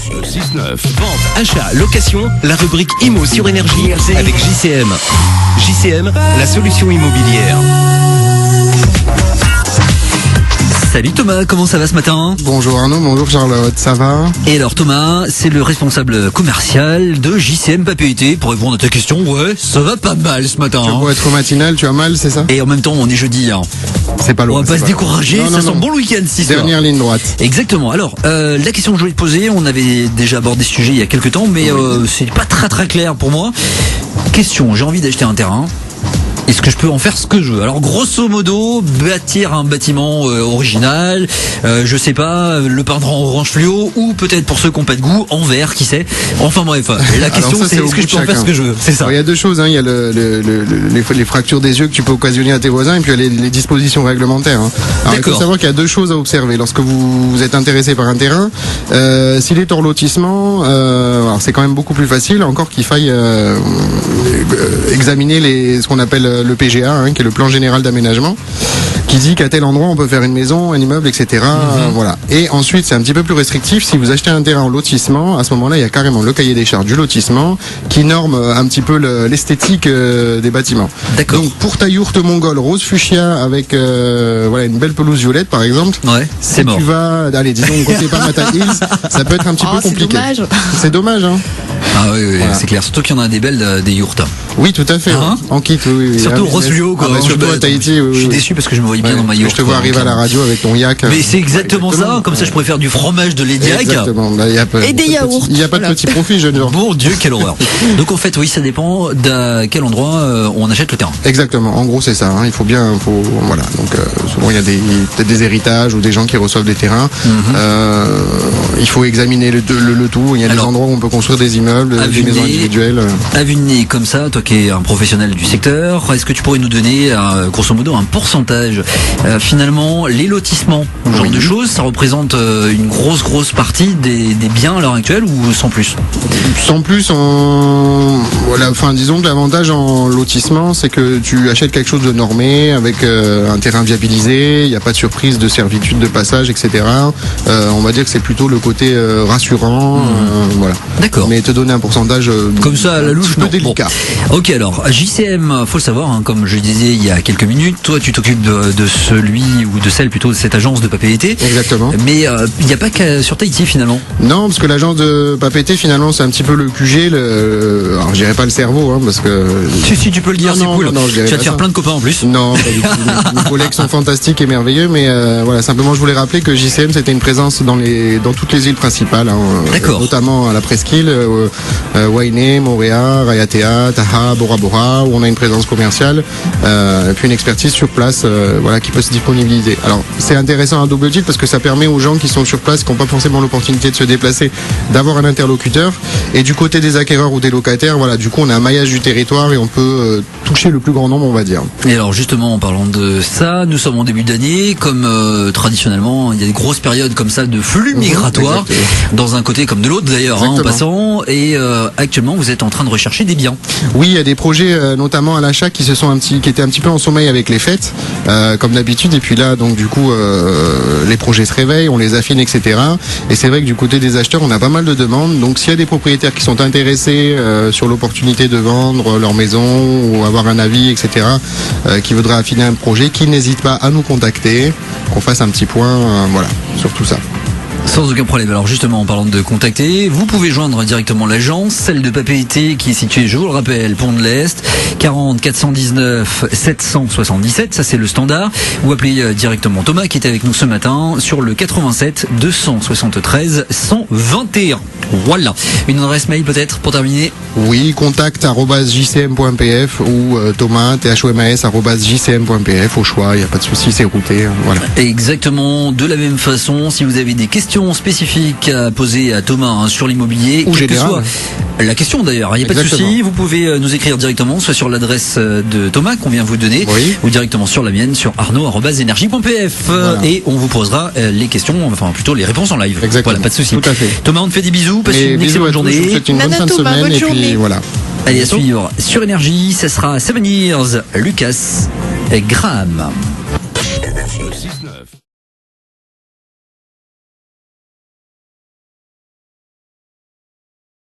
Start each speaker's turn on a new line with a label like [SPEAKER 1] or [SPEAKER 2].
[SPEAKER 1] 6-9. Vente, achat, location, la rubrique IMO sur Énergie avec JCM. JCM, la solution immobilière.
[SPEAKER 2] Salut Thomas, comment ça va ce matin?
[SPEAKER 3] Bonjour Arnaud, bonjour Charlotte, ça va?
[SPEAKER 2] Et alors Thomas, c'est le responsable commercial de JCM Papeete. Pour répondre à ta question, ouais, ça va pas mal ce matin.
[SPEAKER 3] Tu vas être au matinal, tu as mal, c'est ça?
[SPEAKER 2] Et en même temps, on est jeudi.
[SPEAKER 3] C'est pas loin.
[SPEAKER 2] On va pas se décourager, ça sent bon le week-end si soir.
[SPEAKER 3] Dernière ligne droite.
[SPEAKER 2] Exactement. Alors, la question que je voulais te poser, on avait déjà abordé ce sujet il y a quelques temps, mais c'est pas très clair pour moi. Question, j'ai envie d'acheter un terrain. Est-ce que je peux en faire ce que je veux? Alors grosso modo, bâtir un bâtiment original, je sais pas, le peindre en orange fluo, ou peut-être pour ceux qui n'ont pas de goût, en vert, qui sait. Enfin bref, la question c'est est-ce que je peux en faire ce que je veux? C'est ça.
[SPEAKER 3] Alors, il y a deux choses, il y a les fractures des yeux que tu peux occasionner à tes voisins, et puis il y a les dispositions réglementaires. Alors il faut savoir qu'il y a deux choses à observer lorsque vous êtes intéressé par un terrain. S'il est hors lotissement, alors c'est quand même beaucoup plus facile, encore qu'il faille examiner ce qu'on appelle le PGA, qui est le plan général d'aménagement, qui dit qu'à tel endroit on peut faire une maison, un immeuble, etc. Voilà. Et ensuite c'est un petit peu plus restrictif. Si vous achetez un terrain en lotissement, à ce moment-là il y a carrément le cahier des charges du lotissement qui norme un petit peu l'esthétique des bâtiments.
[SPEAKER 2] D'accord.
[SPEAKER 3] Donc pour ta yourte mongole rose fuchsia avec une belle pelouse violette par exemple,
[SPEAKER 2] ouais, c'est mort.
[SPEAKER 3] Tu vas, allez disons côté Parramatta Hills, ça peut être un petit peu compliqué. C'est dommage.
[SPEAKER 2] Ah oui,
[SPEAKER 3] voilà.
[SPEAKER 2] C'est clair. Surtout qu'il y en a des belles des yourtes.
[SPEAKER 3] Oui, tout à fait. En kit, oui.
[SPEAKER 2] Surtout rose fluo, quoi.
[SPEAKER 3] Surtout à Tahiti,
[SPEAKER 2] Je suis déçu parce que je me voyais bien dans ma yourte.
[SPEAKER 3] Je te vois arriver à la radio avec ton yak.
[SPEAKER 2] Mais c'est exactement ça. Comme ça, je pourrais faire du fromage de lait de yak.
[SPEAKER 3] Exactement.
[SPEAKER 4] Et des yaourts.
[SPEAKER 3] Il n'y a pas de petit profit, jeune gens.
[SPEAKER 2] Bon Dieu, quelle horreur. Donc en fait, oui, ça dépend d'à quel endroit on achète le terrain.
[SPEAKER 3] Exactement. En gros, c'est ça. Il faut bien, voilà. Donc souvent il y a peut-être des héritages ou des gens qui reçoivent des terrains. Il faut examiner le tout. Il y a des endroits où on peut construire des immeubles, des maisons individuelles.
[SPEAKER 2] À vue de nez comme ça, toi qui es un professionnel du secteur, est-ce que tu pourrais nous donner grosso modo un pourcentage? Finalement, les lotissements, ce genre de choses, ça représente une grosse partie des biens à l'heure actuelle ou sans plus?
[SPEAKER 3] Sans plus, disons que l'avantage en lotissement, c'est que tu achètes quelque chose de normé, avec un terrain viabilisé, il n'y a pas de surprise de servitude de passage, etc. On va dire que c'est plutôt le côté rassurant, voilà.
[SPEAKER 2] D'accord.
[SPEAKER 3] Mais te donner un pourcentage
[SPEAKER 2] comme ça à la louche,
[SPEAKER 3] un peu délicat.
[SPEAKER 2] Bon. Ok, alors JCM, faut le savoir, comme je disais il y a quelques minutes, toi tu t'occupes de celui ou de celle plutôt de cette agence de Papeete.
[SPEAKER 3] Exactement.
[SPEAKER 2] Mais il n'y a pas qu'à sur Tahiti finalement.
[SPEAKER 3] Non, parce que l'agence de Papeete finalement c'est un petit peu le QG, alors je dirais pas le cerveau, parce que.
[SPEAKER 2] Si tu peux le dire, c'est cool.
[SPEAKER 3] Non,
[SPEAKER 2] tu vas te faire plein de copains en plus.
[SPEAKER 3] Non, pas du tout. Mes collègues sont fantastiques et merveilleux, mais voilà, simplement je voulais rappeler que JCM c'était une présence dans toutes les îles principales,
[SPEAKER 2] D'accord.
[SPEAKER 3] Notamment à la presqu'île, Wainé, Moorea, Raiatea, Taha, Bora Bora, où on a une présence commerciale, et puis une expertise sur place, qui peut se disponibiliser. Alors c'est intéressant à double titre parce que ça permet aux gens qui sont sur place, qui n'ont pas forcément l'opportunité de se déplacer, d'avoir un interlocuteur. Et du côté des acquéreurs ou des locataires, du coup on a un maillage du territoire et on peut toucher le plus grand nombre, on va dire.
[SPEAKER 2] Et alors justement en parlant de ça, nous sommes en début d'année, comme traditionnellement il y a des grosses périodes comme ça de flux migratoires, dans un côté comme de l'autre d'ailleurs, en passant, et actuellement vous êtes en train de rechercher des biens.
[SPEAKER 3] Oui, il y a des projets notamment à l'achat qui étaient un petit peu en sommeil avec les fêtes, comme d'habitude, et puis là donc du coup les projets se réveillent, on les affine, etc. Et c'est vrai que du côté des acheteurs on a pas mal de demandes, donc s'il y a des propriétaires qui sont intéressés sur l'opportunité de vendre leur maison ou avoir un avis, etc., qui voudraient affiner un projet, qu'ils n'hésitent pas à nous contacter, qu'on fasse un petit point sur tout ça.
[SPEAKER 2] Sans aucun problème. Alors justement, en parlant de contacter, vous pouvez joindre directement l'agence, celle de Papeete, qui est située, je vous le rappelle, Pont de l'Est, 40 419 777, ça c'est le standard, ou appelez directement Thomas qui est avec nous ce matin sur le 87 273 121. Voilà. Une adresse mail peut-être pour terminer?
[SPEAKER 3] Oui, contact@jcm.pf ou Thomas, thomas@jcm.pf, au choix, il n'y a pas de souci, c'est routé. Voilà.
[SPEAKER 2] Exactement. De la même façon, si vous avez des questions spécifiques à poser à Thomas sur l'immobilier,
[SPEAKER 3] ou
[SPEAKER 2] quelle que
[SPEAKER 3] général.
[SPEAKER 2] soit la question d'ailleurs, il n'y a pas de souci, vous pouvez nous écrire directement, soit sur l'adresse de Thomas qu'on vient vous donner, ou directement sur la mienne, sur arnaud@energie.pf, et on vous posera les questions, enfin plutôt les réponses en live.
[SPEAKER 3] Exactement.
[SPEAKER 2] Voilà, pas de souci.
[SPEAKER 3] Tout à fait.
[SPEAKER 2] Thomas, on te fait des bisous, passe une excellente journée.
[SPEAKER 3] Je vous souhaite une bonne fin de semaine, et puis voilà.
[SPEAKER 2] Allez, à suivre sur Énergie, ça sera 7 Years, Lucas et Graham.